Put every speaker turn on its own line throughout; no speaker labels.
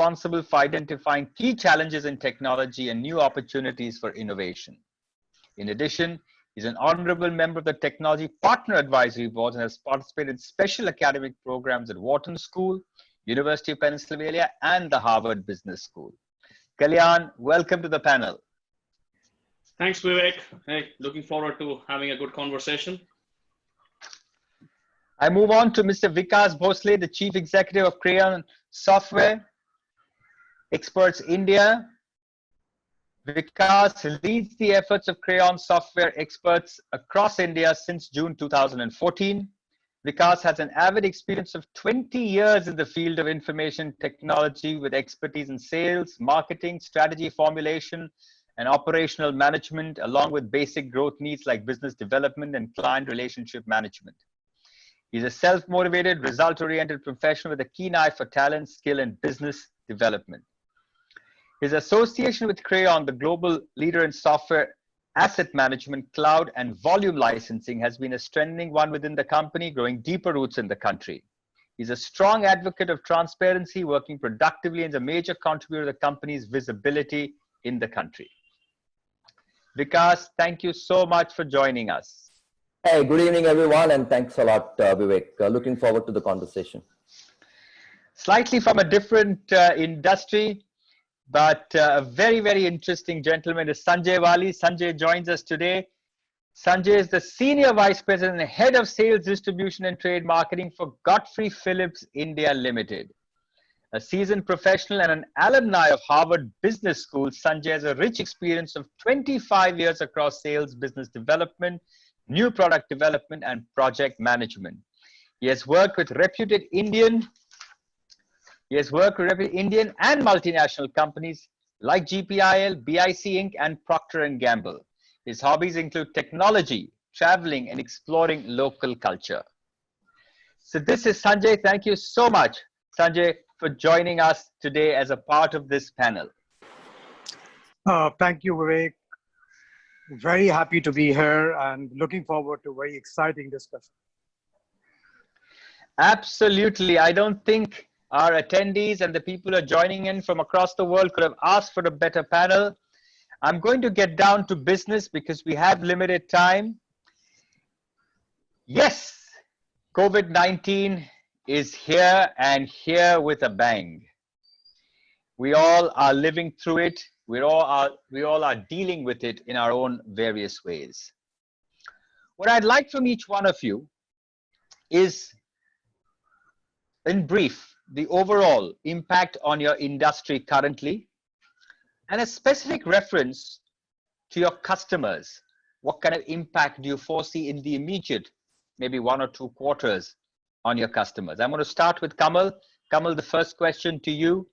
responsible for identifying key challenges in technology and new opportunities for innovation. In addition, he's an honorable member of the Technology Partner Advisory Board and has participated in special academic programs at Wharton School, University of Pennsylvania, and the Harvard Business School. Kalyan, welcome to the panel.
Thanks, Vivek. Hey, looking forward to having a good conversation.
I move on to Mr. Vikas Bhosle, the Chief Executive of Crayon Software Experts India. Vikas leads the efforts of Crayon Software Experts across India since June 2014. Vikas has an avid experience of 20 years in the field of information technology with expertise in sales, marketing, strategy formulation, and operational management, along with basic growth needs like business development and client relationship management. He's a self-motivated, result-oriented professional with a keen eye for talent, skill, and business development. His association with Crayon, the global leader in software asset management, cloud, and volume licensing, has been a strengthening one within the company, growing deeper roots in the country. He's a strong advocate of transparency, working productively, and is a major contributor to the company's visibility in the country. Vikas, thank you so much for joining us.
Hey, good evening, everyone, and thanks a lot, Vivek. Looking forward to the conversation.
Slightly from a different industry, but a very, very interesting gentleman is Sanjay Wali. Sanjay joins us today. Sanjay is the Senior Vice President and Head of Sales, Distribution and Trade Marketing for Godfrey Phillips India Limited. A seasoned professional and an alumni of Harvard Business School, Sanjay has a rich experience of 25 years across sales, business development, new product development, and project management. He has worked with reputed Indian and multinational companies like GPIL, BIC Inc., and Procter & Gamble. His hobbies include technology, traveling, and exploring local culture. So this is Sanjay. Thank you so much, Sanjay, for joining us today as a part of this panel.
Thank you, Vivek. Very happy to be here and looking forward to a very exciting discussion.
Absolutely. I don't think our attendees and the people who are joining in from across the world could have asked for a better panel. I'm going to get down to business because we have limited time. Yes, COVID-19 is here and here with a bang. We all are living through it. We all are dealing with it in our own various ways. What I'd like from each one of you is, in brief, the overall impact on your industry currently, and a specific reference to your customers. What kind of impact do you foresee in the immediate, maybe 1 or 2 quarters on your customers? I'm going to start with Kamal. Kamal, the first question to you.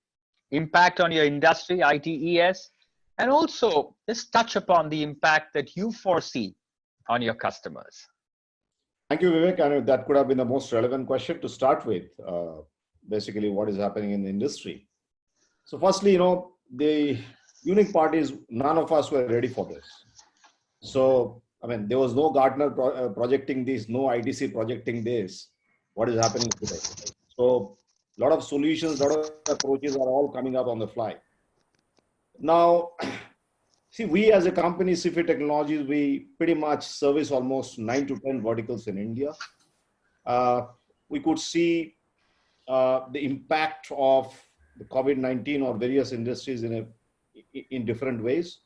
Impact on your industry, ITES, and also just touch upon the impact that you foresee on your customers.
Thank you, Vivek. And that could have been the most relevant question to start with, basically what is happening in the industry. So firstly, the unique part is none of us were ready for this. So, I mean, there was no Gartner projecting this, no IDC projecting this, what is happening today. So a lot of solutions, a lot of approaches are all coming up on the fly. Now, see, we as a company, CFI Technologies, we pretty much service almost 9 to 10 verticals in India. We could see the impact of the COVID-19 or various industries in different ways.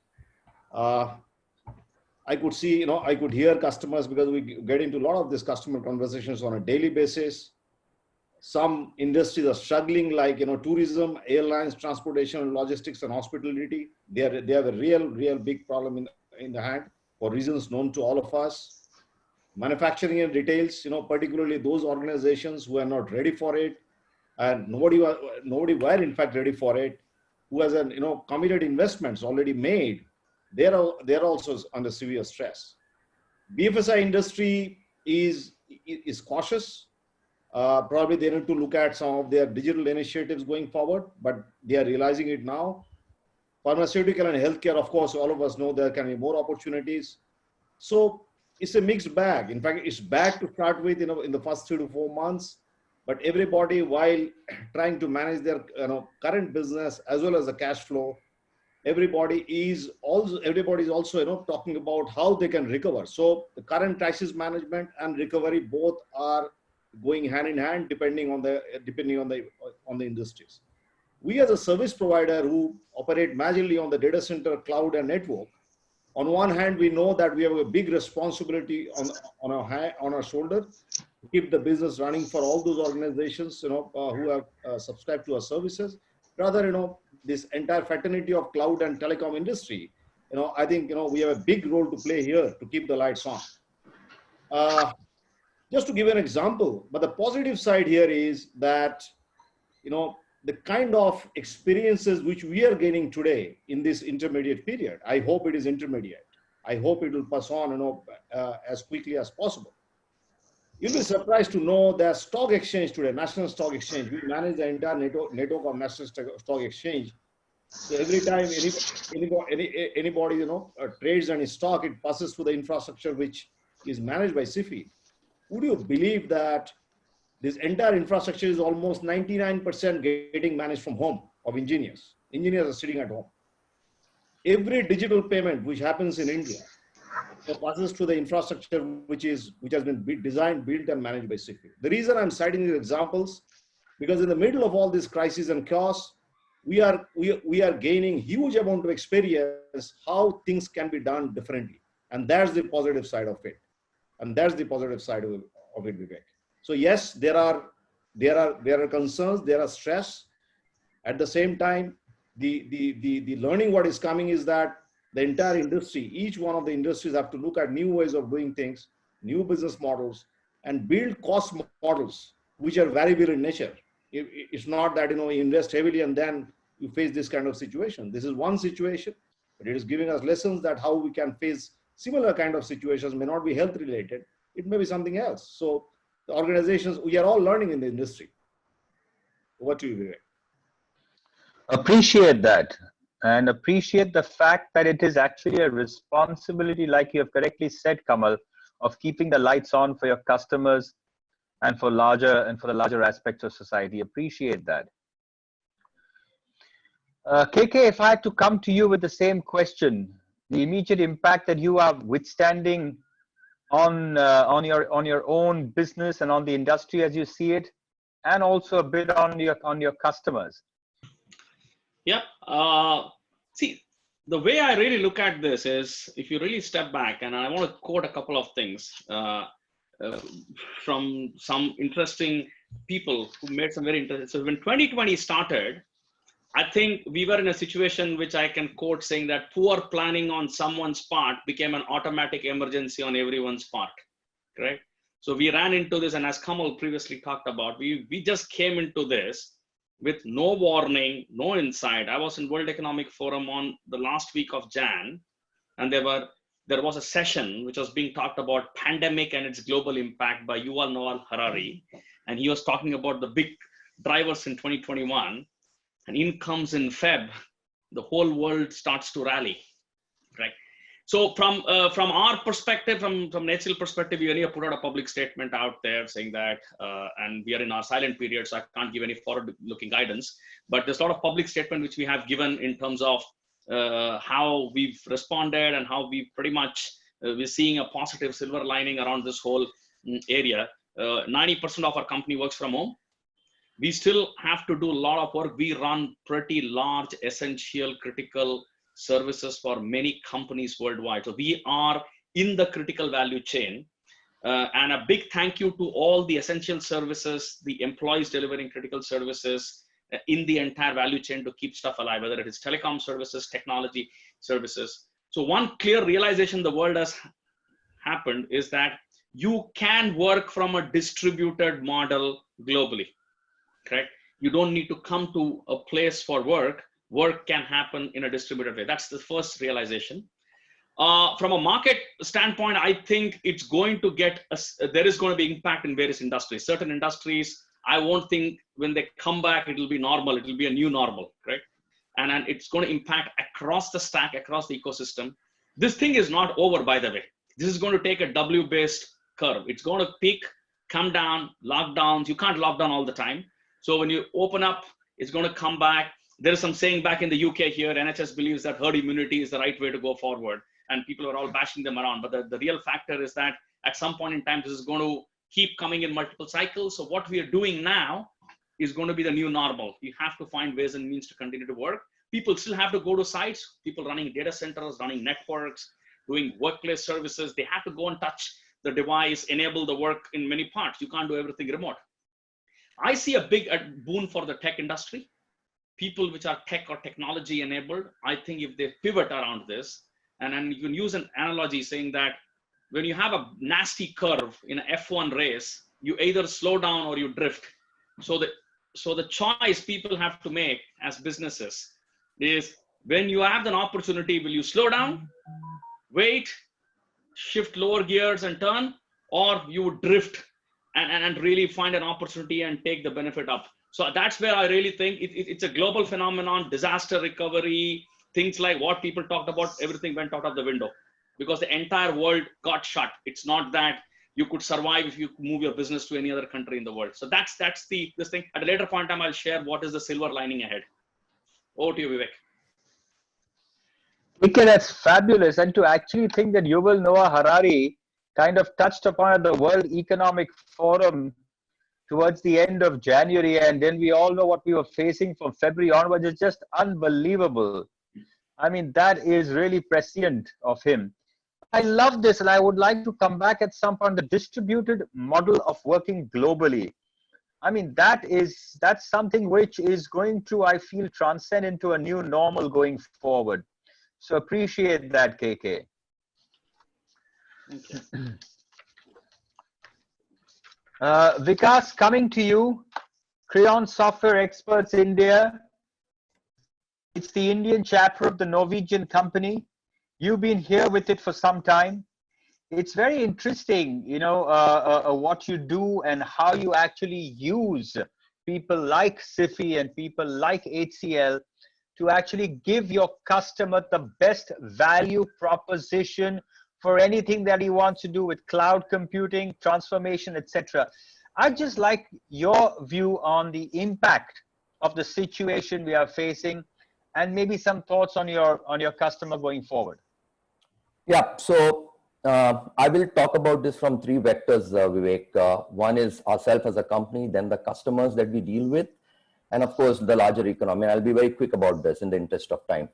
I could see, I could hear customers because we get into a lot of these customer conversations on a daily basis. Some industries are struggling, like tourism, airlines, transportation, logistics, and hospitality. They have a real big problem in the hand for reasons known to all of us. Manufacturing and retails, particularly those organizations who are not ready for it, and nobody were in fact ready for it, who has committed investments already made. They're also under severe stress. BFSI industry is cautious. Probably they need to look at some of their digital initiatives going forward, but they are realizing it now. Pharmaceutical and healthcare, of course, all of us know there can be more opportunities. So it's a mixed bag. In fact, it's bad to start with, in the first 3 to 4 months. but everybody, while trying to manage their current business as well as the cash flow, everybody is also talking about how they can recover. So the current crisis management and recovery both are going hand in hand depending on the industries. We as a service provider who operate majorly on the data center, cloud, and network, on one hand, we know that we have a big responsibility on our shoulder to keep the business running for all those organizations who have subscribed to our services. Rather, this entire fraternity of cloud and telecom industry, I think we have a big role to play here to keep the lights on. Just to give an example, but the positive side here is that the kind of experiences which we are gaining today in this intermediate period, I hope it is intermediate. I hope it will pass on, as quickly as possible. You'll be surprised to know that stock exchange today, National Stock Exchange, we manage the entire network of National Stock Exchange. So every time anybody trades any stock, it passes through the infrastructure which is managed by SIFI. Would you believe that this entire infrastructure is almost 99% getting managed from home of engineers? Engineers are sitting at home. Every digital payment which happens in India passes through the infrastructure which has been designed, built, and managed by SIFI. The reason I'm citing these examples, because in the middle of all this crisis and chaos, we are gaining huge amount of experience how things can be done differently, and that's the positive side of it. And that's the positive side of it, Vivek. So yes, there are concerns, there are stress. At the same time, the learning what is coming is that the entire industry, each one of the industries have to look at new ways of doing things, new business models, and build cost models which are variable in nature. It's not that you invest heavily and then you face this kind of situation. This is one situation, but it is giving us lessons that how we can face similar kind of situations. May not be health related, it may be something else. So the organizations, we are all learning in the industry. Over to you, Vivek.
Appreciate that, and appreciate the fact that it is actually a responsibility, like you have correctly said, Kamal, of keeping the lights on for your customers and for the larger aspects of society. Appreciate that. KK, if I had to come to you with the same question, the immediate impact that you are withstanding on your own business and on the industry as you see it, and also a bit on your customers.
Yeah. See, the way I really look at this is, if you really step back, and I want to quote a couple of things from some interesting people who made some very interesting. So when 2020 started, I think we were in a situation which I can quote saying that poor planning on someone's part became an automatic emergency on everyone's part, correct? So we ran into this, and as Kamal previously talked about, we just came into this with no warning, no insight. I was in World Economic Forum on the last week of Jan, and there was a session which was being talked about pandemic and its global impact by Yuval Noah Harari, and he was talking about the big drivers in 2021. And in comes in Feb, the whole world starts to rally, right? So from our perspective, from HCL perspective, we only put out a public statement out there saying that, and we are in our silent period, so I can't give any forward-looking guidance. But there's a lot of public statement which we have given in terms of how we've responded and how we pretty much we're seeing a positive silver lining around this whole area. 90% of our company works from home. We still have to do a lot of work. We run pretty large, essential, critical services for many companies worldwide. So we are in the critical value chain. And a big thank you to all the essential services, the employees delivering critical services in the entire value chain to keep stuff alive, whether it is telecom services, technology services. So one clear realization the world has happened is that you can work from a distributed model globally. Correct? You don't need to come to a place for work. Work can happen in a distributed way. That's the first realization. From a market standpoint, I think it's going to there is going to be impact in various industries. Certain industries, I won't think when they come back, it will be normal. It will be a new normal, correct? And it's going to impact across the stack, across the ecosystem. This thing is not over, by the way. This is going to take a W-based curve. It's going to peak come down, lockdowns, you can't lock down all the time. So when you open up, it's going to come back. There is some saying back in the UK here, NHS believes that herd immunity is the right way to go forward. And people are all bashing them around. But the real factor is that at some point in time, this is going to keep coming in multiple cycles. So what we are doing now is going to be the new normal. You have to find ways and means to continue to work. People still have to go to sites, people running data centers, running networks, doing workplace services. They have to go and touch the device, enable the work in many parts. You can't do everything remote. I see a big boon for the tech industry. People which are tech or technology enabled, I think if they pivot around this, and you can use an analogy saying that when you have a nasty curve in an F1 race, you either slow down or you drift. So the choice people have to make as businesses is, when you have an opportunity, will you slow down, wait, shift lower gears and turn, or you would drift and really find an opportunity and take the benefit up. So that's where I really think it's a global phenomenon, disaster recovery, things like what people talked about, everything went out of the window because the entire world got shut. It's not that you could survive if you move your business to any other country in the world. So that's this thing. At a later point in time, I'll share what is the silver lining ahead. Over to you, Vivek.
Okay, that's fabulous. And to actually think that Yuval Noah Harari kind of touched upon at the World Economic Forum towards the end of January, and then we all know what we were facing from February onwards, is just unbelievable. I mean, that is really prescient of him. I love this, and I would like to come back at some point, the distributed model of working globally. I mean, that's something which is going to, I feel, transcend into a new normal going forward. So appreciate that, KK.
Okay.
Vikas, coming to you, Crayon Software Experts India. It's the Indian chapter of the Norwegian company. You've been here with it for some time. It's very interesting, you know, what you do and how you actually use people like SIFI and people like HCL to actually give your customer the best value proposition for anything that he wants to do with cloud computing, transformation, etc. I'd just like your view on the impact of the situation we are facing, and maybe some thoughts on your customer going forward.
Yeah, so I will talk about this from three vectors, Vivek. One is ourselves as a company, then the customers that we deal with, and of course, the larger economy. I'll be very quick about this in the interest of time.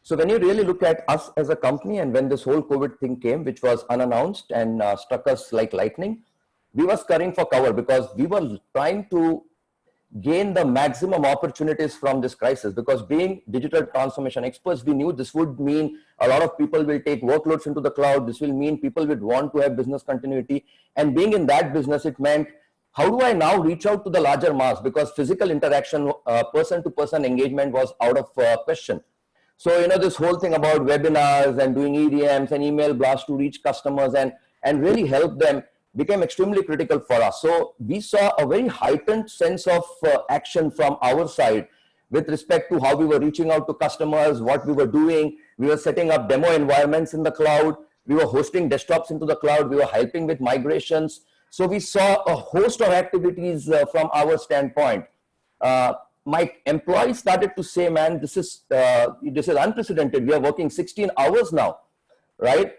So when you really look at us as a company, and when this whole COVID thing came, which was unannounced and struck us like lightning, we were scurrying for cover because we were trying to gain the maximum opportunities from this crisis. Because being digital transformation experts, we knew this would mean a lot of people will take workloads into the cloud. This will mean people would want to have business continuity. And being in that business, it meant, how do I now reach out to the larger mass? Because physical interaction, person-to-person engagement was out of question. So, you know, this whole thing about webinars and doing EDMs and email blasts to reach customers and really help them became extremely critical for us. So we saw a very heightened sense of action from our side with respect to how we were reaching out to customers, what we were doing. We were setting up demo environments in the cloud. We were hosting desktops into the cloud. We were helping with migrations. So we saw a host of activities from our standpoint. My employees started to say, man, this is unprecedented. We are working 16 hours now, right?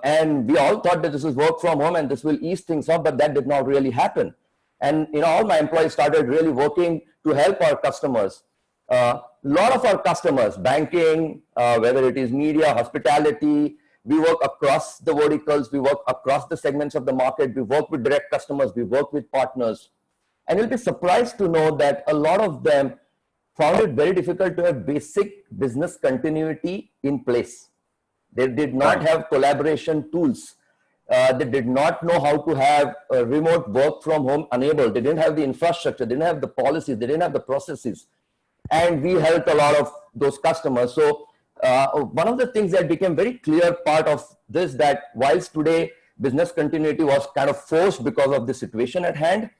And we all thought that this is work from home and this will ease things up, but that did not really happen. And, you know, all my employees started really working to help our customers. A lot of our customers, banking, whether it is media, hospitality, we work across the verticals, we work across the segments of the market, we work with direct customers, we work with partners. And you'll be surprised to know that a lot of them found it very difficult to have basic business continuity in place. They did not have collaboration tools. They did not know how to have remote work from home enabled. They didn't have the infrastructure, they didn't have the policies, they didn't have the processes. And we helped a lot of those customers. So one of the things that became very clear part of this, that whilst today business continuity was kind of forced because of the situation at hand,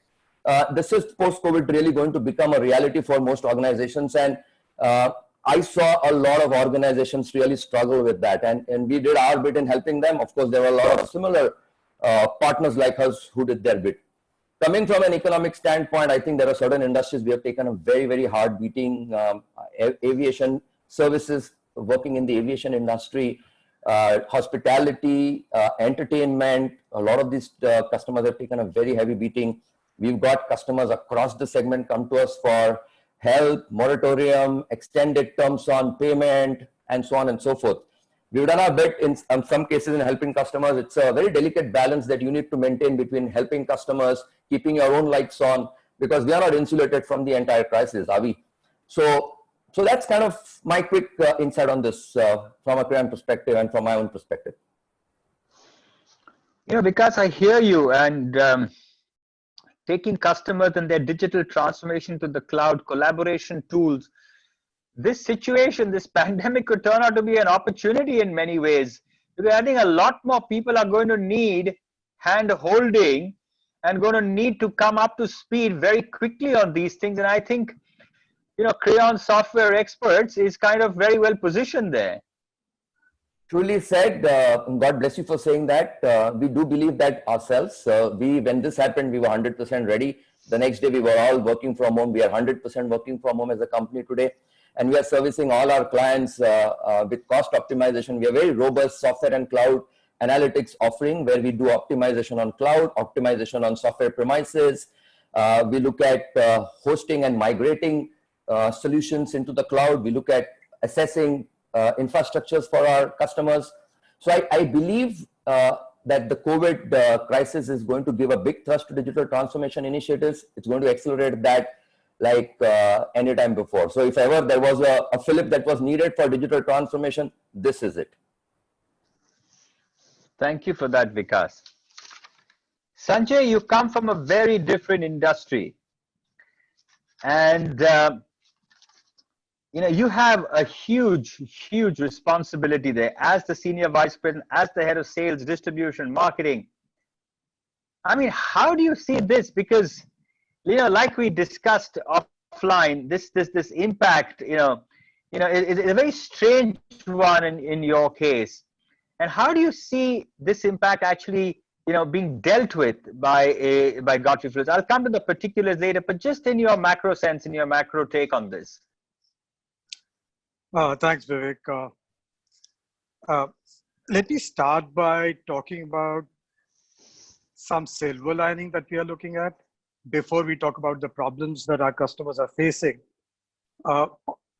this is post-COVID really going to become a reality for most organizations. And I saw a lot of organizations really struggle with that. And we did our bit in helping them. Of course, there were a lot of similar partners like us who did their bit. coming from an economic standpoint, I think there are certain industries we have taken a very, very hard beating. Aviation services, working in the aviation industry, hospitality, entertainment, a lot of these customers have taken a very heavy beating. We've got customers across the segment come to us for help, moratorium, extended terms on payment, and so on and so forth. We've done our bit in some cases in helping customers. It's a very delicate balance that you need to maintain between helping customers, keeping your own lights on, because we are not insulated from the entire crisis, are we? So that's kind of my quick insight on this from a Crayon perspective and from my own perspective.
Because I hear you, and taking customers and their digital transformation to the cloud, collaboration tools, this situation, this pandemic could turn out to be an opportunity in many ways. Because I think a lot more people are going to need hand holding and going to need to come up to speed very quickly on these things. And I think, Crayon Software Experts is kind of very well positioned there.
Truly said. God bless you for saying that. We do believe that ourselves. When this happened, we were 100% ready. The next day, we were all working from home. We are 100% working from home as a company today. And we are servicing all our clients with cost optimization. We have a very robust software and cloud analytics offering where we do optimization on cloud, optimization on software premises. We look at hosting and migrating solutions into the cloud. We look at assessing infrastructures for our customers. So I believe that the COVID crisis is going to give a big thrust to digital transformation initiatives. It's going to accelerate that like any time before. So if ever there was a fillip that was needed for digital transformation, this is it.
Thank you for that, Vikas. Sanjay, you come from a very different industry. And you have a huge responsibility there as the senior vice president, as the head of sales, distribution, marketing. I mean, how do you see this? Because, like we discussed offline, this impact, it's a very strange one in your case. And how do you see this impact actually, being dealt with by Godfrey Phillips? I'll come to the particulars later, but just in your macro sense, in your macro take on this.
Thanks, Vivek. Let me start by talking about some silver lining that we are looking at before we talk about the problems that our customers are facing.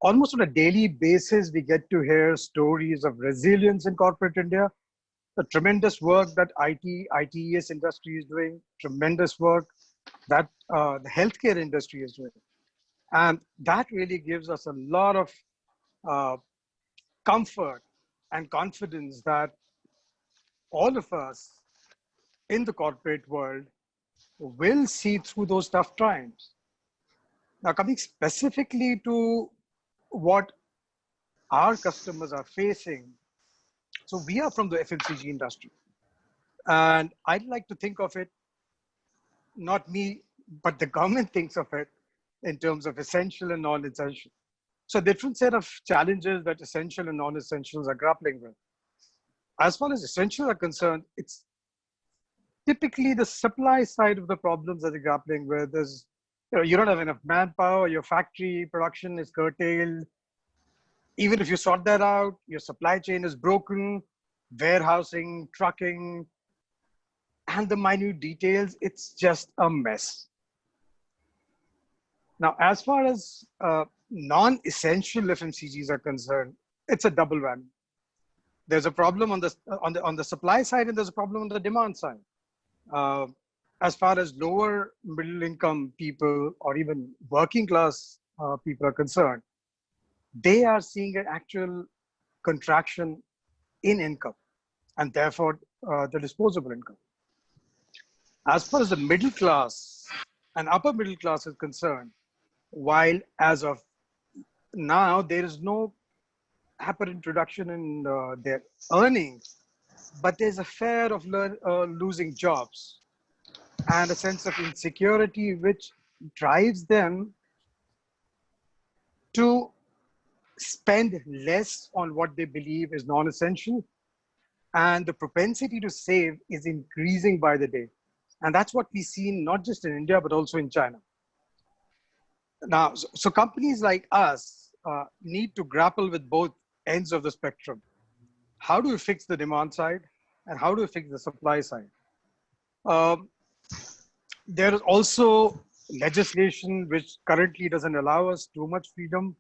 Almost on a daily basis, we get to hear stories of resilience in corporate India, the tremendous work that ITES industry is doing, tremendous work that the healthcare industry is doing. And that really gives us a lot of comfort and confidence that all of us in the corporate world will see through those tough times. Now, coming specifically to what our customers are facing. So we are from the FMCG industry. And I'd like to think of it, not me, but the government thinks of it in terms of essential and non-essential. So different set of challenges that essential and non-essentials are grappling with. As far as essential are concerned, it's typically the supply side of the problems that they're grappling with. Is you don't have enough manpower, your factory production is curtailed. Even if you sort that out, your supply chain is broken, warehousing, trucking, and the minute details, it's just a mess. Now, as far as non-essential FMCGs are concerned, it's a double whammy. There's a problem on the supply side, and there's a problem on the demand side. As far as lower middle income people or even working class people are concerned, they are seeing an actual contraction in income and therefore the disposable income. As far as the middle class and upper middle class is concerned, while as of now there is no apparent reduction in their earnings, but there's a fear of losing jobs and a sense of insecurity which drives them to spend less on what they believe is non-essential, and the propensity to save is increasing by the day. And that's what we see not just in India, but also in China. Now, so companies like us need to grapple with both ends of the spectrum. How do we fix the demand side and how do we fix the supply side? There is also legislation which currently doesn't allow us too much freedom.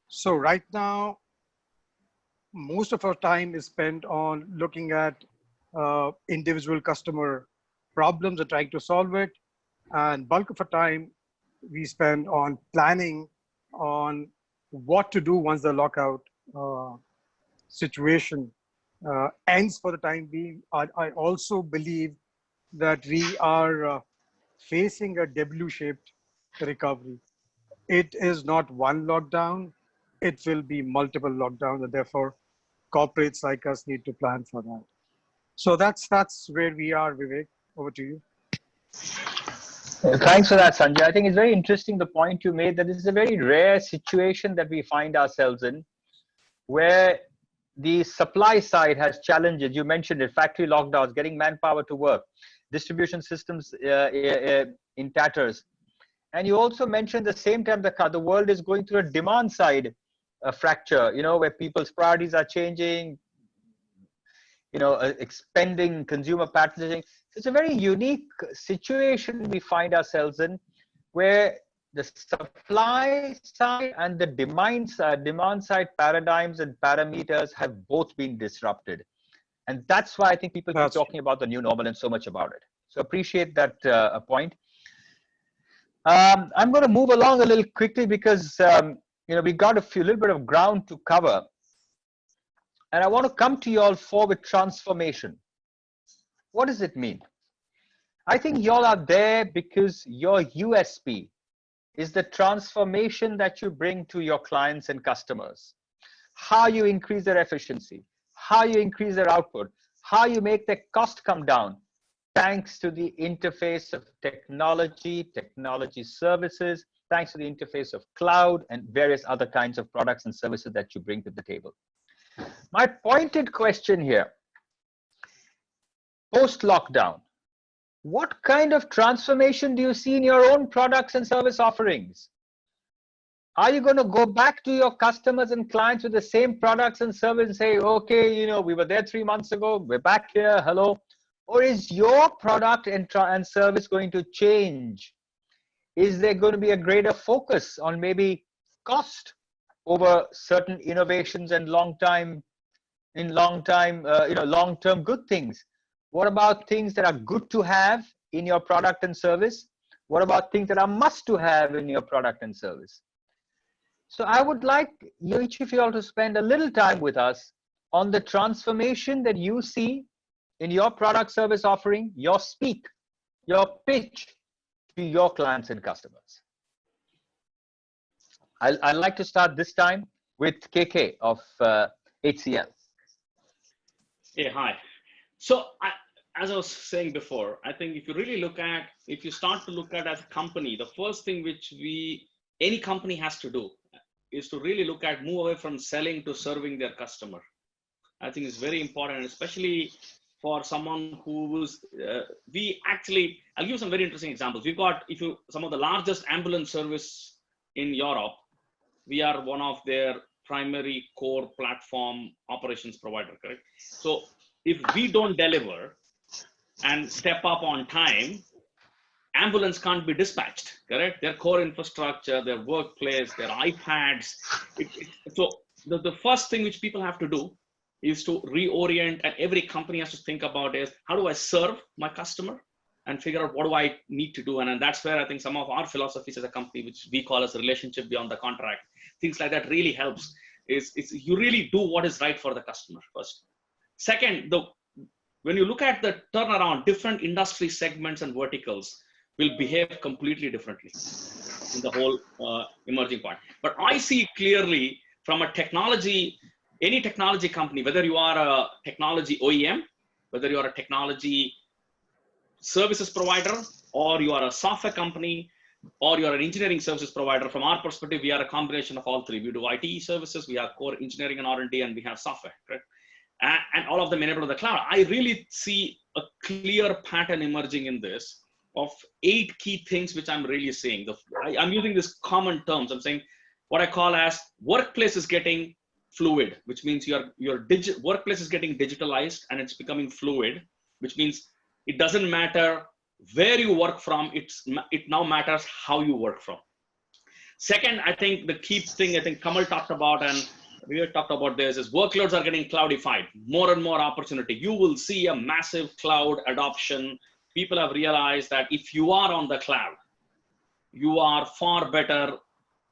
So right now, most of our time is spent on looking at individual customer problems and trying to solve it. And bulk of our time we spend on planning on what to do once the lockout situation ends for the time being. I also believe that we are facing a W-shaped recovery. It is not one lockdown, it will be multiple lockdowns, and therefore corporates like us need to plan for that. So that's where we are, Vivek. Over to you.
Thanks for that, Sanjay. I think it's very interesting the point you made that this is a very rare situation that we find ourselves in, where the supply side has challenges. You mentioned it, factory lockdowns, getting manpower to work, distribution systems in tatters. And you also mentioned at the same time that the world is going through a demand side fracture, where people's priorities are changing, expanding consumer patterns. It's a very unique situation we find ourselves in, where the supply side and the demand side paradigms and parameters have both been disrupted. And that's why I think people keep talking about the new normal and so much about it. So appreciate that point. I'm going to move along a little quickly because we got a little bit of ground to cover. And I want to come to you all with transformation. What does it mean? I think you all are there because your USP is the transformation that you bring to your clients and customers. How you increase their efficiency, how you increase their output, how you make their cost come down, thanks to the interface of technology services, thanks to the interface of cloud and various other kinds of products and services that you bring to the table. My pointed question here, post-lockdown, what kind of transformation do you see in your own products and service offerings? Are you going to go back to your customers and clients with the same products and service and say, okay, we were there 3 months ago, we're back here, hello? Or is your product and service going to change? Is there going to be a greater focus on maybe cost over certain innovations and long-term good things? What about things that are good to have in your product and service? What about things that are must to have in your product and service? So I would like each of you all to spend a little time with us on the transformation that you see in your product service offering, your speak, your pitch to your clients and customers. I'd like to start this time with KK of HCL.
Yeah, hi. So as I was saying before, I think if you start to look at as a company, the first thing which any company has to do is to really move away from selling to serving their customer. I think it's very important, especially for someone who's, I'll give you some very interesting examples. We've got, some of the largest ambulance service in Europe, we are one of their primary core platform operations provider, correct? So if we don't deliver and step up on time, ambulance can't be dispatched, correct? Their core infrastructure, their workplace, their iPads. So the first thing which people have to do is to reorient, and every company has to think about is, how do I serve my customer and figure out what do I need to do? And that's where I think some of our philosophies as a company, which we call as a relationship beyond the contract, things like that really helps, is you really do what is right for the customer first. Second, when you look at the turnaround, different industry segments and verticals will behave completely differently in the whole emerging part. But I see clearly from a any technology company, whether you are a technology OEM, whether you are a technology services provider, or you are a software company, or you are an engineering services provider, from our perspective, we are a combination of all three. We do IT services, we have core engineering and R&D, and we have software, correct? and all of them enabled on the cloud. I really see a clear pattern emerging in this of 8 key things which I'm really seeing. I'm using this common terms. I'm saying what I call as workplace is getting fluid, which means your workplace is getting digitalized and it's becoming fluid, which means it doesn't matter where you work from, it now matters how you work from. Second, I think the key thing I think Kamal talked about, and we have talked about this, is workloads are getting cloudified. More and more opportunity. You will see a massive cloud adoption. People have realized that if you are on the cloud, you are far better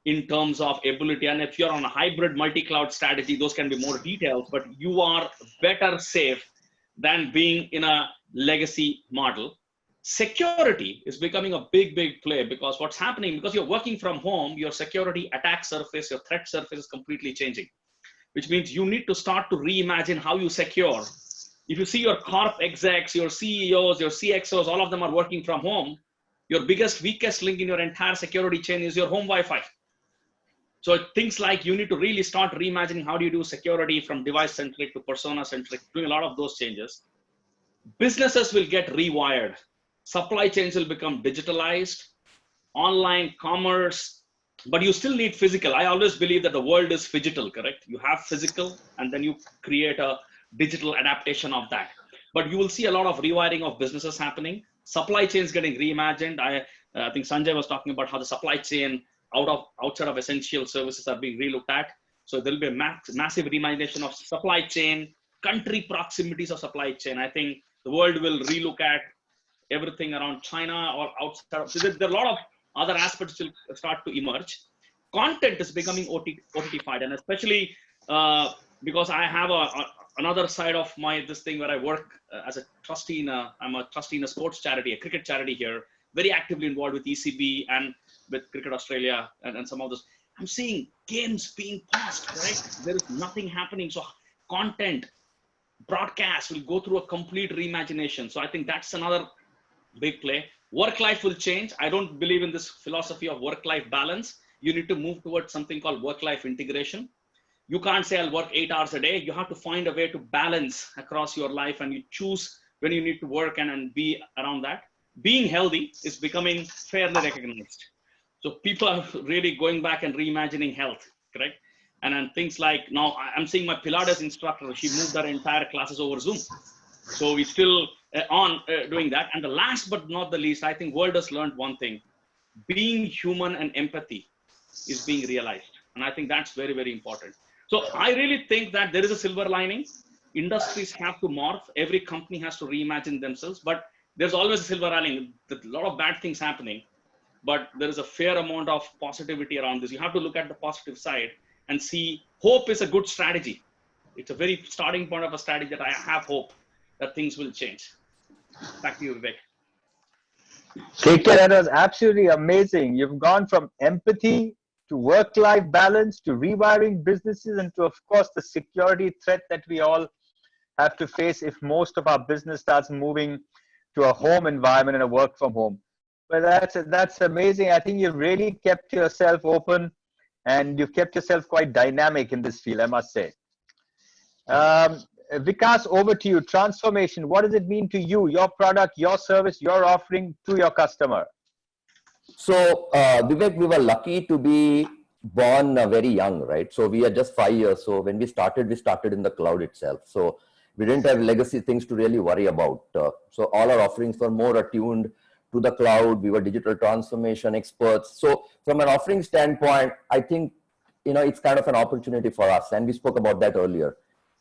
in terms of ability. And if you're on a hybrid multi-cloud strategy, those can be more details, but you are better safe than being in a legacy model. Security is becoming a big play, because what's happening, because you're working from home, your security attack surface, your threat surface is completely changing, which means you need to start to reimagine how you secure. If you see your corp execs, your CEOs, your CXOs, all of them are working from home, your biggest, weakest link in your entire security chain is your home Wi-Fi. So things like you need to really start reimagining how do you do security from device-centric to persona-centric, doing a lot of those changes. Businesses will get rewired. Supply chains will become digitalized, online commerce, but you still need physical. I always believe that the world is phygital, correct? You have physical, and then you create a digital adaptation of that. But you will see a lot of rewiring of businesses happening. Supply chains getting reimagined. I think Sanjay was talking about how the supply chain outside of essential services are being relooked at. So there'll be a massive reimagination of supply chain, country proximities of supply chain. I think the world will relook at everything around China or outside. So there are a lot of other aspects will start to emerge. Content is becoming OTT-fied, and especially because I have another side of this thing where I work as a trustee I'm a trustee in a sports charity, a cricket charity here, very actively involved with ECB and with Cricket Australia and some of those. I'm seeing games being paused, right? There is nothing happening. So content, broadcast will go through a complete reimagination. So I think that's another big play. Work life will change. I don't believe in this philosophy of work-life balance. You need to move towards something called work-life integration. You can't say I'll work 8 hours a day. You have to find a way to balance across your life, and you choose when you need to work and be around that. Being healthy is becoming fairly recognized. So people are really going back and reimagining health, correct? And then things like now I'm seeing my Pilates instructor, she moved her entire classes over Zoom. So we're still doing that. And the last but not the least, I think world has learned one thing: being human and empathy is being realized. And I think that's very, very important. So I really think that there is a silver lining. Industries have to morph. Every company has to reimagine themselves, but there's always a silver lining. There's a lot of bad things happening, but there is a fair amount of positivity around this. You have to look at the positive side and see hope is a good strategy. It's a very starting point of a strategy that I have hope that things will change. Back to you, Vivek.
KK, that was absolutely amazing. You've gone from empathy to work-life balance to rewiring businesses and to, of course, the security threat that we all have to face if most of our business starts moving to a home environment and a work from home. But that's amazing. I think you've really kept yourself open and you've kept yourself quite dynamic in this field, I must say. Vikas, over to you. Transformation, what does it mean to you, your product, your service, your offering to your customer?
So, Vivek, we were lucky to be born very young, right? So we are just 5 years. So when we started in the cloud itself. So we didn't have legacy things to really worry about. So all our offerings were more attuned to the cloud. We were digital transformation experts. So from an offering standpoint, I think, it's kind of an opportunity for us. And we spoke about that earlier.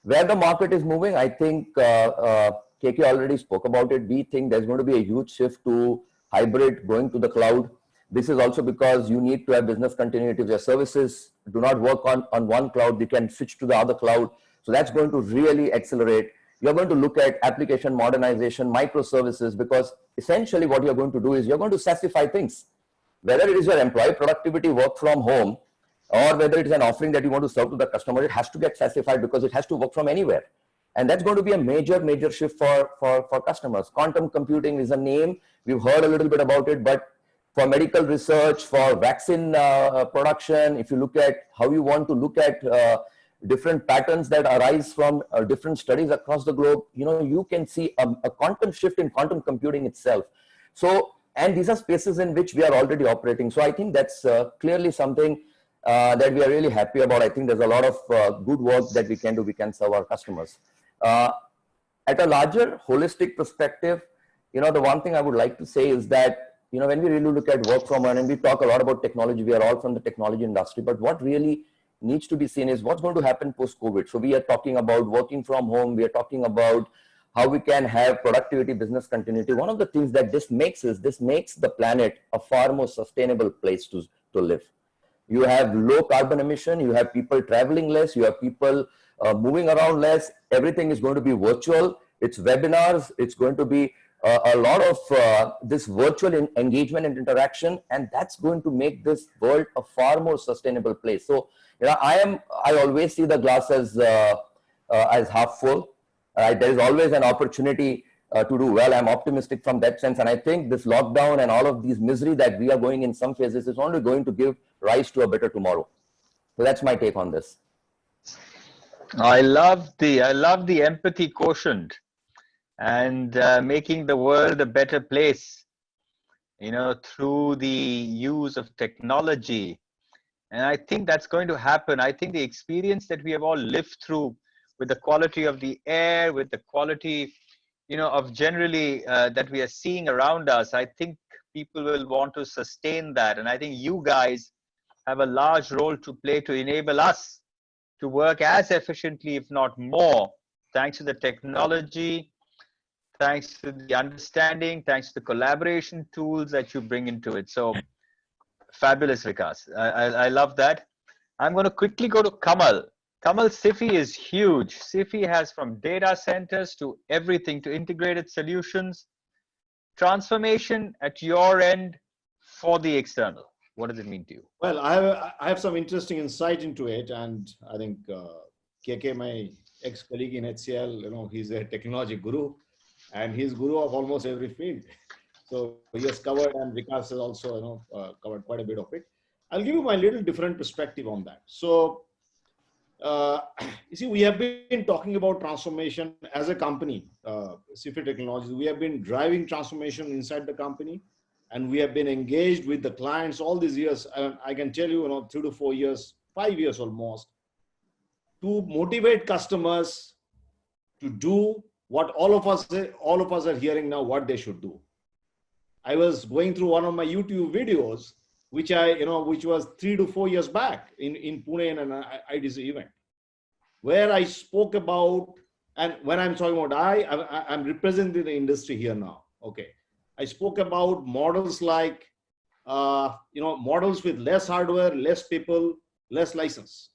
Where the market is moving, I think KK already spoke about it. We think there's going to be a huge shift to hybrid, going to the cloud. This is also because you need to have business continuity. If your services do not work on one cloud, they can switch to the other cloud. So that's going to really accelerate. You're going to look at application modernization, microservices, because essentially what you're going to do is you're going to SaaSify things. Whether it is your employee productivity work from home, or whether it is an offering that you want to serve to the customer, it has to get SaaSified because it has to work from anywhere. And that's going to be a major shift for customers. Quantum computing is a name. We've heard a little bit about it, but for medical research, for vaccine production, if you look at how you want to look at different patterns that arise from different studies across the globe, you can see a quantum shift in quantum computing itself. So, and these are spaces in which we are already operating. So I think that's clearly something that we are really happy about. I think there's a lot of good work that we can do. We can serve our customers. At a larger holistic perspective, the one thing I would like to say is that, when we really look at work from home, and we talk a lot about technology, we are all from the technology industry, but what really needs to be seen is what's going to happen post-COVID. So we are talking about working from home. We are talking about how we can have productivity, business continuity. One of the things that this makes is this makes the planet a far more sustainable place to live. You have low carbon emission, you have people traveling less, you have people moving around less. Everything is going to be virtual. It's webinars. It's going to be a lot of this virtual engagement and interaction, and that's going to make this world a far more sustainable place. So, I always see the glass as half full. There is always an opportunity to do well. I'm optimistic from that sense, and I think this lockdown and all of these misery that we are going in some phases is only going to give rise to a better tomorrow. So that's my take on this.
I love the empathy quotient and making the world a better place, through the use of technology. And I think that's going to happen. I think the experience that we have all lived through with the quality of the air, with the quality, of generally that we are seeing around us, I think people will want to sustain that. And I think you guys have a large role to play to enable us to work as efficiently, if not more, thanks to the technology, thanks to the understanding, thanks to the collaboration tools that you bring into it. So fabulous, Vikas. I love that. I'm going to quickly go to Kamal. Kamal, SIFI is huge. SIFI has from data centers to everything to integrated solutions. Transformation at your end for the external. What does it mean to you?
Well, I have some interesting insight into it, and I think KK, my ex-colleague in HCL, he's a technology guru, and he's guru of almost every field. So he has covered, and Vikas has also covered quite a bit of it. I'll give you my little different perspective on that. So you see, we have been talking about transformation as a company, SIFI Technologies. We have been driving transformation inside the company, and we have been engaged with the clients all these years. I can tell you, 3 to 4 years, 5 years almost, to motivate customers to do what all of us are hearing now, what they should do. I was going through one of my YouTube videos, which was 3 to 4 years back in Pune in an IDC event, where I spoke about, and when I'm talking about I'm representing the industry here now. Okay. I spoke about models like, models with less hardware, less people, less license.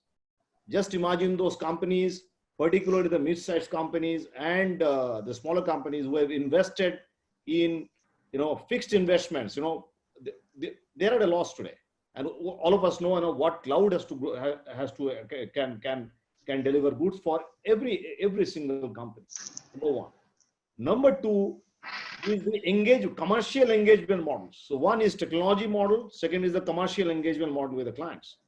Just imagine those companies, particularly the mid-sized companies and the smaller companies who have invested in, fixed investments. They're at a loss today, and all of us know, what cloud can deliver goods for every single company. Number one. Number two is the commercial engagement models. So one is technology model. Second is the commercial engagement model with the clients.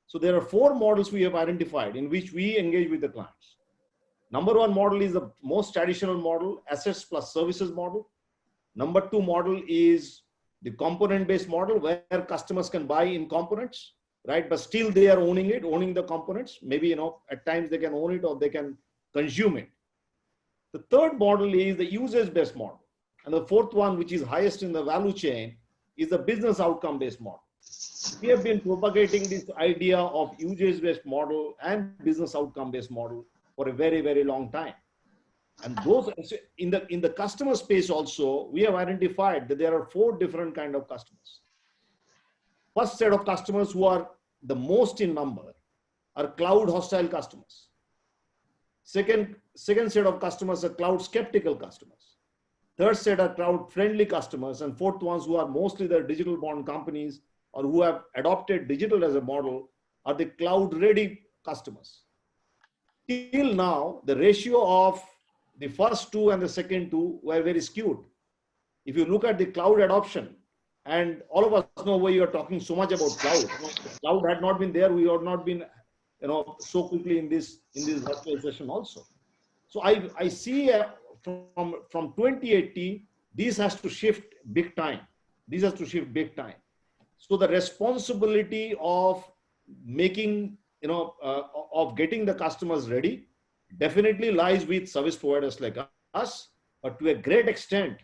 So there are 4 models we have identified in which we engage with the clients. Number 1 model is the most traditional model, assets plus services model. Number 2 model is the component-based model, where customers can buy in components, right? But still they are owning the components. Maybe, at times they can own it or they can consume it. The third model is the usage-based model. And the fourth one, which is highest in the value chain, is the business outcome-based model. We have been propagating this idea of usage-based model and business outcome-based model for a very, very long time. And those in the customer space also, we have identified that there are 4 different kind of customers. First set of customers, who are the most in number, are cloud hostile customers. Second set of customers are cloud skeptical customers. Third set are cloud friendly customers, and fourth ones, who are mostly the digital born companies or who have adopted digital as a model, are the cloud ready customers. Till now, the ratio of the first 2 and the second 2 were very skewed. If you look at the cloud adoption, and all of us know why you are talking so much about cloud. Cloud had not been there, we would not been so quickly in this virtual session also. So I see from 2080, this has to shift big time. This has to shift big time. So the responsibility of making, of getting the customers ready definitely lies with service providers like us, but to a great extent,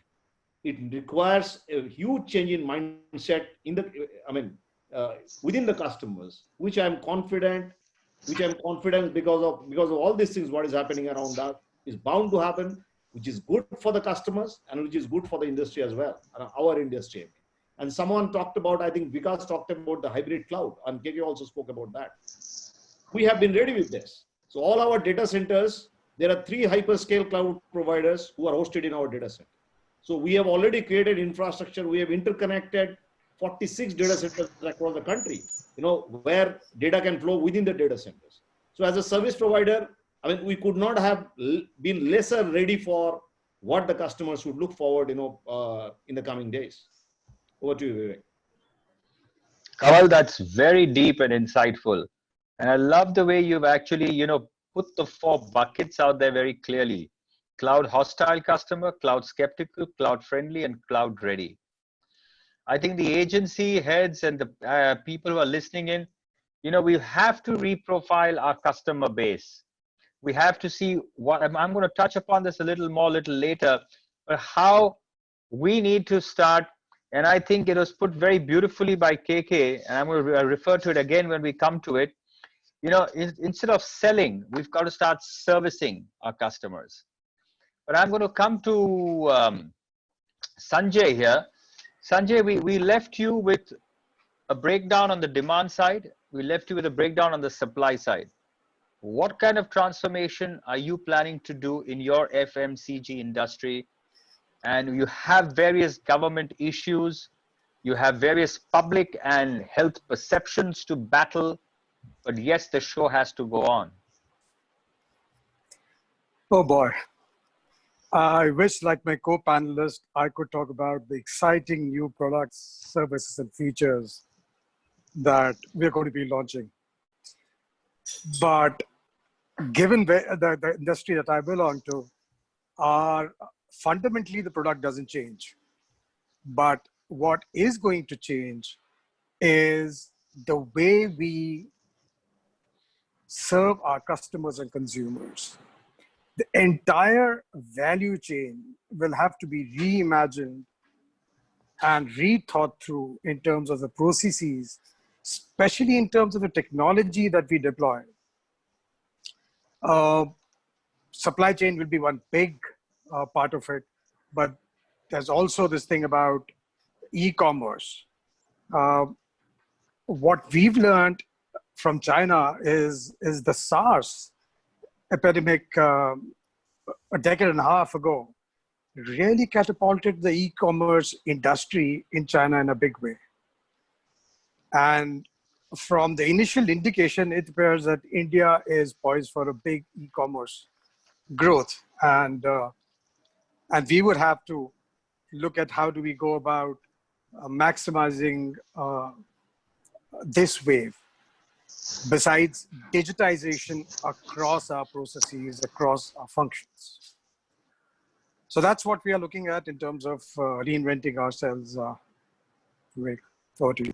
it requires a huge change in mindset within the customers, which I'm confident because of all these things, what is happening around that is bound to happen, which is good for the customers and which is good for the industry as well, our industry. And someone talked about, I think Vikas talked about the hybrid cloud, and KK also spoke about that. We have been ready with this. So all our data centers, there are 3 hyperscale cloud providers who are hosted in our data center. So we have already created infrastructure. We have interconnected 46 data centers across the country, where data can flow within the data centers. So as a service provider, we could not have been lesser ready for what the customers would look forward, in the coming days. Over to you, Vivek.
Kamal, that's very deep and insightful. And I love the way you've actually, put the 4 buckets out there very clearly. Cloud hostile customer, cloud skeptical, cloud friendly, and cloud ready. I think the agency heads and the people who are listening in, we have to reprofile our customer base. We have to see what, I'm going to touch upon this a little later, but how we need to start. And I think it was put very beautifully by KK, and I'm going to refer to it again when we come to it. Instead of selling, we've got to start servicing our customers. But I'm going to come to Sanjay here. Sanjay, we left you with a breakdown on the demand side. We left you with a breakdown on the supply side. What kind of transformation are you planning to do in your FMCG industry? And you have various government issues. You have various public and health perceptions to battle. But yes, the show has to go on.
Oh boy. I wish, like my co-panelist, I could talk about the exciting new products, services, and features that we're going to be launching. But given the industry that I belong to, fundamentally the product doesn't change. But what is going to change is the way we serve our customers and consumers. The entire value chain will have to be reimagined and rethought through in terms of the processes, especially in terms of the technology that we deploy. Supply chain will be one big part of it, but there's also this thing about e-commerce. What we've learned from China is the SARS epidemic a decade and a half ago really catapulted the e-commerce industry in China in a big way. And from the initial indication, it appears that India is poised for a big e-commerce growth. And we would have to look at how do we go about maximizing this wave, besides digitization across our processes, across our functions. So that's what we are looking at in terms of reinventing ourselves. Vivek, over to you.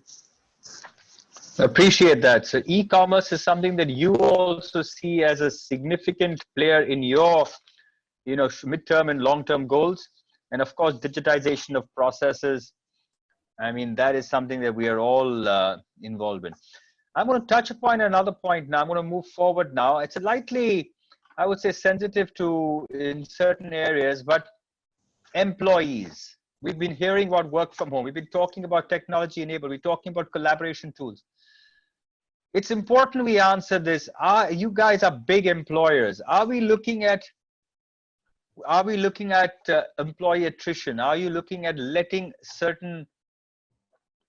Appreciate that. So e-commerce is something that you also see as a significant player in your, midterm and long-term goals. And of course, digitization of processes. I mean, that is something that we are all involved in. I'm going to touch upon another point now. I'm going to move forward now. It's a lightly, I would say, sensitive to in certain areas, but employees. We've been hearing about work from home. We've been talking about technology enabled. We're talking about collaboration tools. It's important we answer this. You guys are big employers. Are we looking at employee attrition? Are you looking at letting certain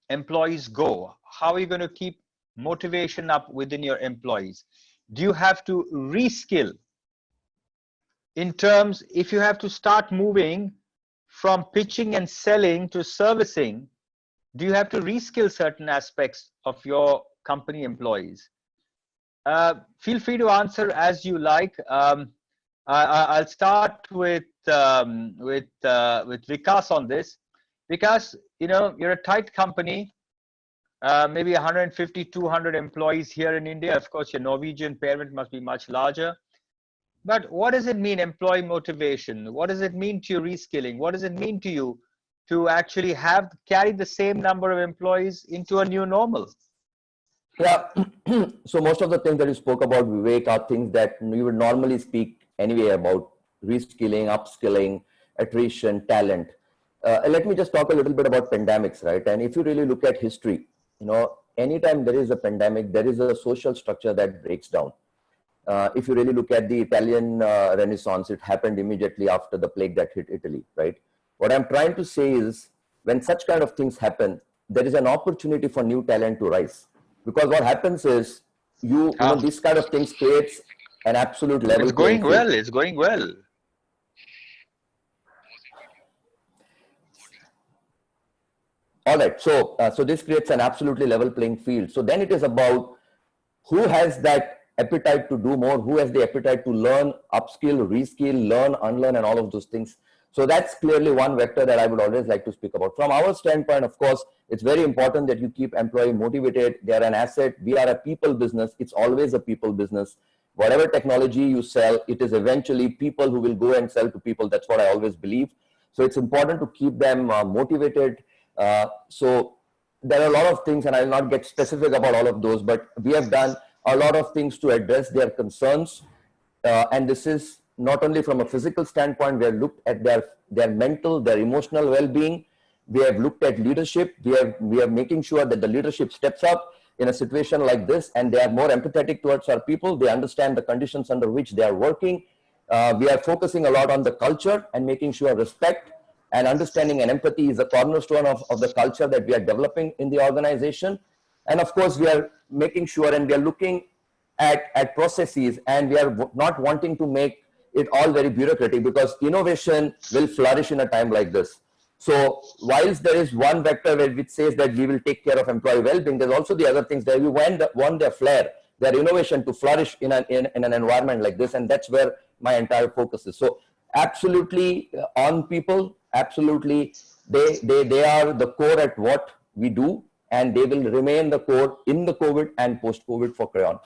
employees go? How are you going to keep motivation up within your employees? Do you have to reskill in terms, if you have to start moving from pitching and selling to servicing, do you have to reskill certain aspects of your company employees? Feel free to answer as you like. I'll start with Vikas on this. Vikas, you're a tight company, maybe 150, 200 employees here in India. Of course, your Norwegian parent must be much larger. But what does it mean, employee motivation? What does it mean to you, reskilling? What does it mean to you to actually carry the same number of employees into a new normal?
Yeah, so most of the things that you spoke about, Vivek, are things that we would normally speak anyway about: reskilling, upskilling, attrition, talent. Let me just talk a little bit about pandemics, right? And if you really look at history, anytime there is a pandemic, there is a social structure that breaks down. If you really look at the Italian Renaissance, it happened immediately after the plague that hit Italy, right? What I'm trying to say is, when such kind of things happen, there is an opportunity for new talent to rise. Because what happens is, this kind of things creates an absolute level playing field.
Well. It's going well.
All right. So this creates an absolutely level playing field. So then it is about who has that appetite to do more, who has the appetite to learn, upskill, reskill, learn, unlearn, and all of those things. So that's clearly one vector that I would always like to speak about. From our standpoint, of course, it's very important that you keep employee motivated. They are an asset. We are a people business. It's always a people business. Whatever technology you sell, it is eventually people who will go and sell to people. That's what I always believe. So it's important to keep them motivated. So there are a lot of things, and I will not get specific about all of those, but we have done a lot of things to address their concerns. And this is not only from a physical standpoint. We have looked at their mental, their emotional well-being. We have looked at leadership. We are making sure that the leadership steps up in a situation like this, and they are more empathetic towards our people. They understand the conditions under which they are working. We are focusing a lot on the culture and making sure respect and understanding and empathy is a cornerstone of the culture that we are developing in the organization. And of course, we are making sure, and we are looking at processes, and we are not wanting to make it all very bureaucratic, because innovation will flourish in a time like this. So whilst there is one vector which says that we will take care of employee well-being, there's also the other things that we want their flair, their innovation to flourish in an environment like this. And that's where my entire focus is. So absolutely on people, absolutely, they are the core at what we do, and they will remain the core in the COVID and post-COVID for Crayon.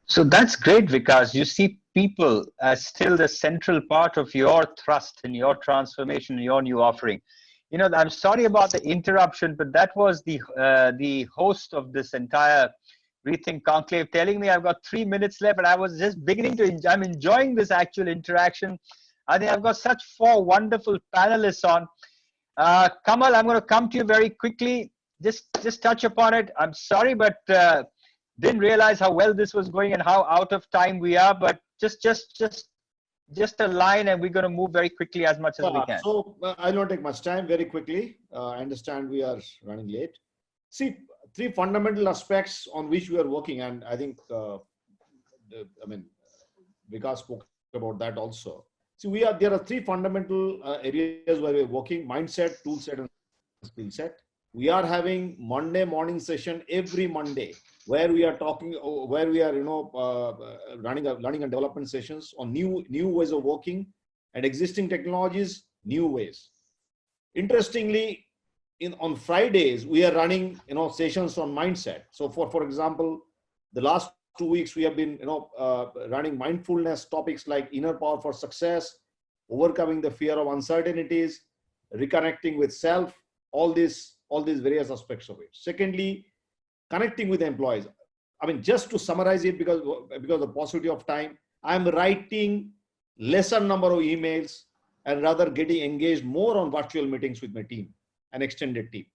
So that's great, Vikas. You see people as still the central part of your thrust in your transformation, your new offering. I'm sorry about the interruption, but that was the host of this entire Rethink Conclave telling me I've got 3 minutes left, and I was just beginning to I'm enjoying this actual interaction. I think I've got such 4 wonderful panelists on. Kamal, I'm going to come to you very quickly. Just touch upon it. I'm sorry, but didn't realize how well this was going and how out of time we are. But just a line, and we're going to move very quickly as much as we can.
So I don't take much time. Very quickly, I understand we are running late. See, 3 fundamental aspects on which we are working, and I think Vikas spoke about that also. So there are 3 fundamental areas where we're working: mindset, tool set, and skill set. We are having Monday morning session every Monday, where we are talking, where we are running learning and development sessions on new ways of working and existing technologies, new ways. Interestingly, on Fridays we are running sessions on mindset. So for example, the last 2 weeks we have been running mindfulness topics like inner power for success, overcoming the fear of uncertainties, reconnecting with self, all these various aspects of it. Secondly, connecting with employees. I mean, just to summarize it, because of the paucity of time, I'm writing lesser number of emails and rather getting engaged more on virtual meetings with my team, an extended team.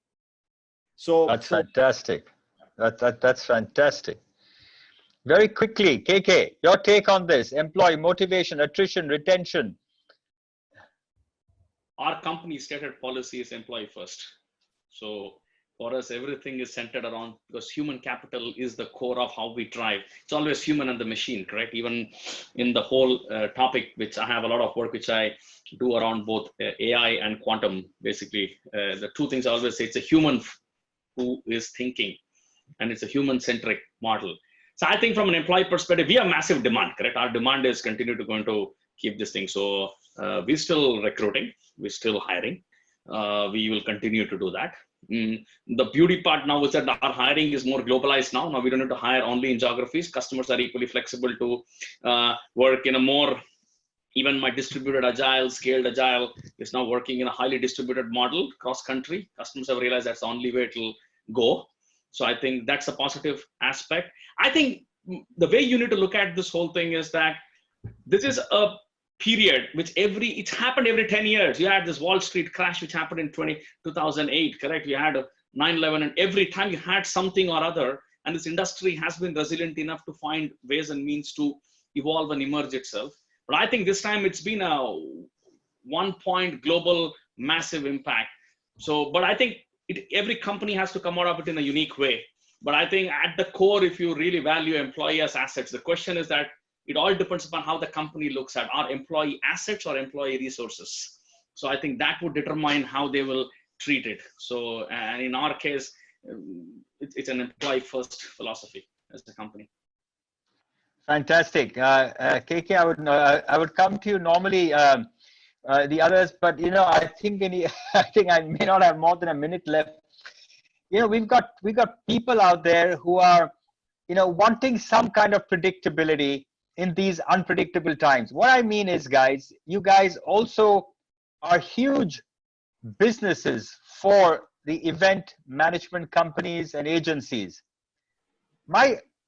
So
that's fantastic. That's fantastic. Very quickly, KK, your take on this: employee motivation, attrition, retention.
Our company's stated policy is employee first. So for us, everything is centered around, because human capital is the core of how we drive. It's always human and the machine, correct? Even in the whole topic, which I have a lot of work which I do around both AI and quantum, basically. The 2 things I always say: it's a human who is thinking. and it's a human-centric model. So I think from an employee perspective, we have massive demand, correct? Our demand is continue to going to keep this thing. So we're still recruiting, we're still hiring. We will continue to do that. The beauty part now is that our hiring is more globalized now. Now we don't have to hire only in geographies. Customers are equally flexible to work in a more, even my distributed agile, scaled agile is now working in a highly distributed model cross country. Customers have realized that's the only way it'll go. So I think that's a positive aspect. I think the way you need to look at this whole thing is that this is a period which it's happened every 10 years. You had this Wall Street crash, which happened in 2008, correct? You had 9/11, and every time you had something or other, and this industry has been resilient enough to find ways and means to evolve and emerge itself. But I think this time it's been a 1-point global massive impact. So, but I think every company has to come out of it in a unique way. But I think at the core, if you really value employee as assets, the question is that it all depends upon how the company looks at our employee assets or employee resources. So I think that would determine how they will treat it. So, and in our case, it's an employee first philosophy as a company.
Fantastic. KK, I would come to you normally, the others, but I think I may not have more than a minute left. We've got people out there who are, wanting some kind of predictability in these unpredictable times. What I mean is, guys, you guys also are huge businesses for the event management companies and agencies.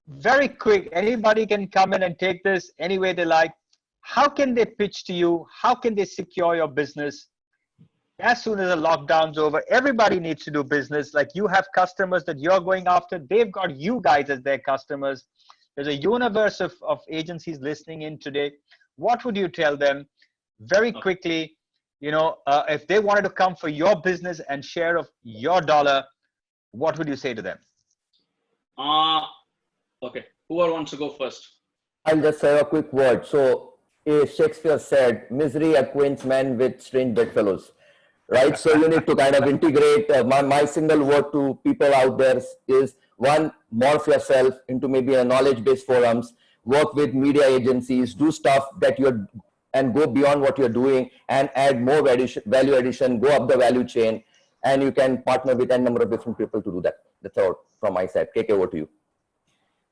Very quick, anybody can come in and take this any way they like. How can they pitch to you? How can they secure your business? As soon as the lockdown's over, everybody needs to do business. Like, you have customers that you're going after. They've got you guys as their customers. There's a universe of agencies listening in today. What would you tell them very quickly, if they wanted to come for your business and share of your dollar, what would you say to them?
Okay, whoever wants to go first?
I'll just say a quick word. So Shakespeare said, misery acquaints men with strange bedfellows, right? So you need to kind of integrate. My single word to people out there is, one, morph yourself into maybe a knowledge-based forums, work with media agencies, do stuff and go beyond what you're doing and add more value addition, go up the value chain, and you can partner with a number of different people to do that. That's all from my side. KK, over to you.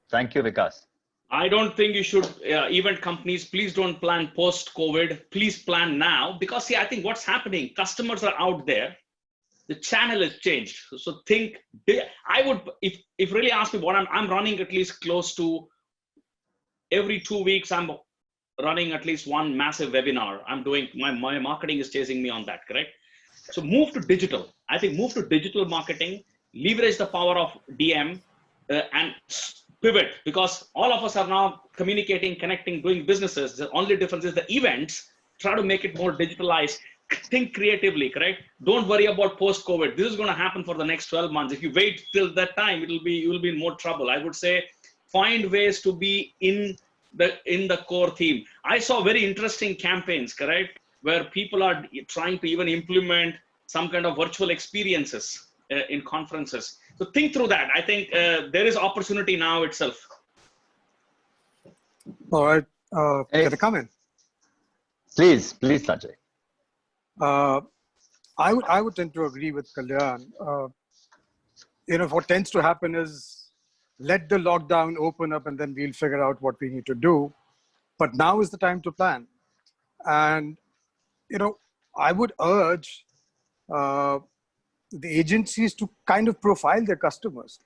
Thank you, Vikas.
I don't think you should, event companies, please don't plan post-COVID. Please plan now, because I think what's happening, customers are out there. The channel has changed. So think, I would, if really ask me what I'm running at least close to every 2 weeks, I'm running at least one massive webinar. I'm doing, my marketing is chasing me on that, correct? So move to digital. I think move to digital marketing, leverage the power of DM and pivot, because all of us are now communicating, connecting, doing businesses. The only difference is the events, try to make it more digitalized. Think creatively, correct? Don't worry about post-COVID. This is going to happen for the next 12 months. If you wait till that time, you will be in more trouble. I would say find ways to be in the core theme. I saw very interesting campaigns, correct, where people are trying to even implement some kind of virtual experiences in conferences. So think through that. I think there is opportunity now itself.
All right. Can I come in?
Please, Sanjay.
I would tend to agree with Kalyan. What tends to happen is let the lockdown open up and then we'll figure out what we need to do. But now is the time to plan. And, I would urge the agencies to kind of profile their customers.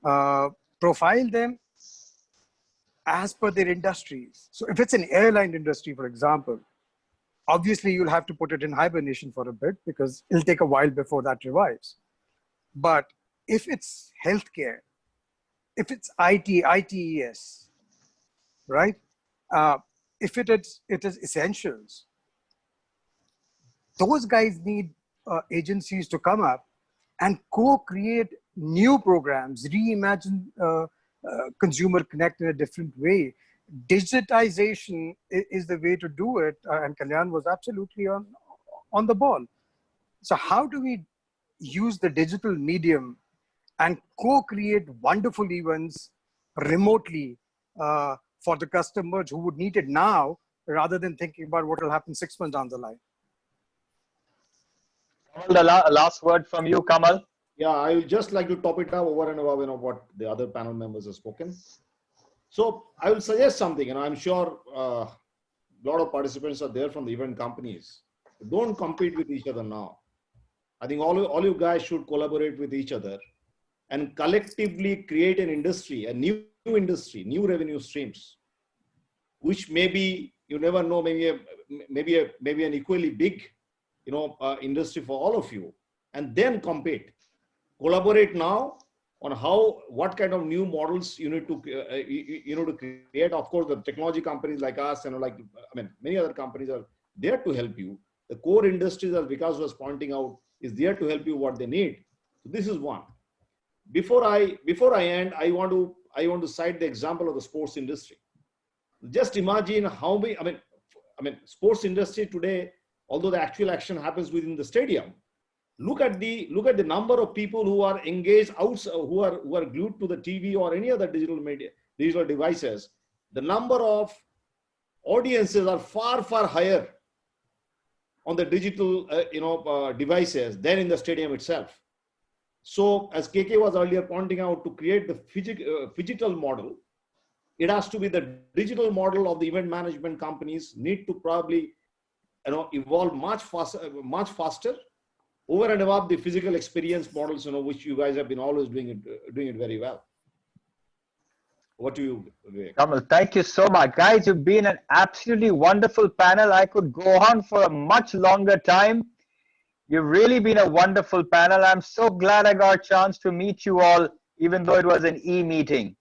Profile them as per their industries. So if it's an airline industry, for example, obviously you'll have to put it in hibernation for a bit because it'll take a while before that revives. But if it's healthcare, if it's ITES, right? If it is essentials, those guys need agencies to come up and co-create new programs, reimagine consumer connect in a different way. Digitization is the way to do it, and Kalyan was absolutely on the ball. So how do we use the digital medium and co-create wonderful events remotely for the customers who would need it now rather than thinking about what will happen 6 months down the line.
The last word from you, Kamal.
Yeah, I would just like to top it up over and above, what the other panel members have spoken. So I will suggest something, I'm sure a lot of participants are there from the event companies. Don't compete with each other now. I think all you guys should collaborate with each other and collectively create an industry, a new industry, new revenue streams, which maybe, you never know, maybe an equally big, industry for all of you, and then compete. Collaborate now on what kind of new models you need to to create. Of course, the technology companies like us and many other companies are there to help you. The core industries, as Vikas was pointing out, is there to help you what they need. So this is one. Before I end, I want to cite the example of the sports industry. Just imagine how many, sports industry today, although the actual action happens within the stadium, look at the number of people who are engaged outside, who are glued to the TV or any other digital devices. The number of audiences are far higher on the digital devices than in the stadium itself. So as KK was earlier pointing out, to create the phygital model, it has to be the digital model of the event management companies need to probably evolve much faster over and above the physical experience models, which you guys have been always doing it very well. What do you, Vivek?
Kamal, thank you so much. Guys, you've been an absolutely wonderful panel. I could go on for a much longer time. You've really been a wonderful panel. I'm so glad I got a chance to meet you all, even though it was an e-meeting.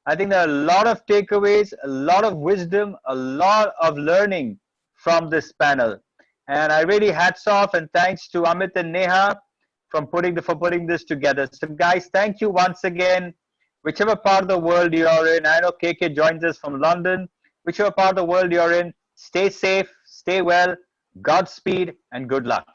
I think there are a lot of takeaways, a lot of wisdom, a lot of learning from this panel. And I really hats off and thanks to Amit and Neha for putting this together. So guys, thank you once again. Whichever part of the world you're in, I know KK joins us from London. Whichever part of the world you're in, stay safe, stay well, Godspeed, and good luck.